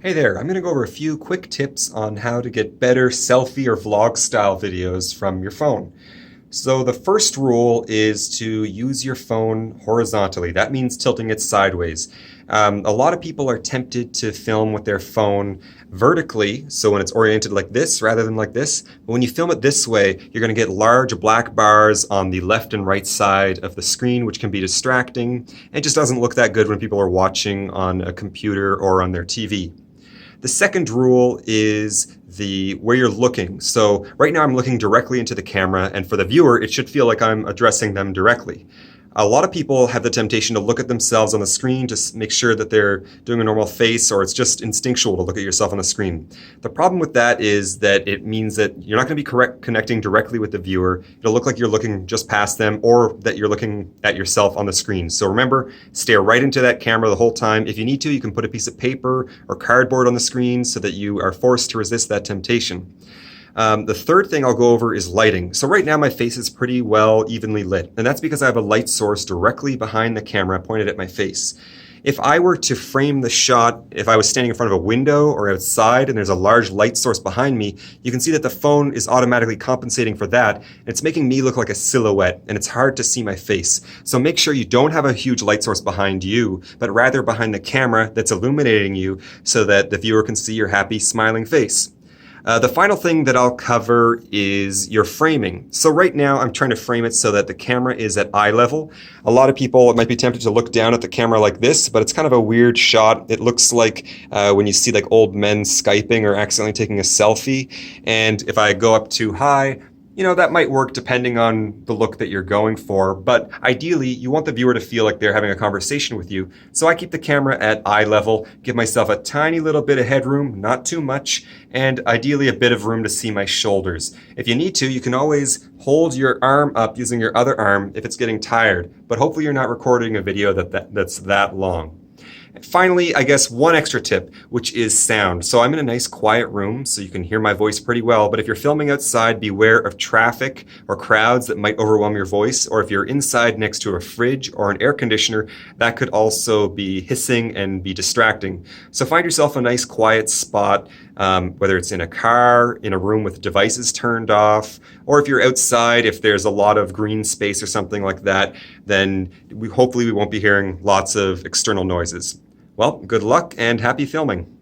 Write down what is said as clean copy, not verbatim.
Hey there, I'm going to go over a few quick tips on how to get better selfie or vlog style videos from your phone. So the first rule is to use your phone horizontally. That means tilting it sideways. A lot of people are tempted to film with their phone vertically, so when it's oriented like this rather than like this. But when you film it this way, you're going to get large black bars on the left and right side of the screen, which can be distracting and just doesn't look that good when people are watching on a computer or on their TV. The second rule is where you're looking. So right now I'm looking directly into the camera, and for the viewer, it should feel like I'm addressing them directly. A lot of people have the temptation to look at themselves on the screen to make sure that they're doing a normal face, or it's just instinctual to look at yourself on the screen. The problem with that is that it means that you're not going to be connecting directly with the viewer. It'll look like you're looking just past them, or that you're looking at yourself on the screen. So remember, stare right into that camera the whole time. If you need to, you can put a piece of paper or cardboard on the screen so that you are forced to resist that temptation. The third thing I'll go over is lighting. So right now my face is pretty well evenly lit, and that's because I have a light source directly behind the camera pointed at my face. If I were to frame the shot, if I was standing in front of a window or outside and there's a large light source behind me, you can see that the phone is automatically compensating for that, and it's making me look like a silhouette, and it's hard to see my face. So make sure you don't have a huge light source behind you, but rather behind the camera that's illuminating you so that the viewer can see your happy, smiling face. The final thing that I'll cover is your framing. So right now I'm trying to frame it so that the camera is at eye level. A lot of people might be tempted to look down at the camera like this, but it's kind of a weird shot. It looks like when you see like old men Skyping or accidentally taking a selfie. And if I go up too high, that might work depending on the look that you're going for, but ideally you want the viewer to feel like they're having a conversation with you. So I keep the camera at eye level, give myself a tiny little bit of headroom, not too much, and ideally a bit of room to see my shoulders. If you need to, you can always hold your arm up using your other arm if it's getting tired, but hopefully you're not recording a video that's that long. Finally, I guess one extra tip, which is sound. So I'm in a nice quiet room, so you can hear my voice pretty well, but if you're filming outside, beware of traffic or crowds that might overwhelm your voice, or if you're inside next to a fridge or an air conditioner, that could also be hissing and be distracting. So find yourself a nice quiet spot, whether it's in a car, in a room with devices turned off, or if you're outside, if there's a lot of green space or something like that, then hopefully we won't be hearing lots of external noises. Well, good luck and happy filming.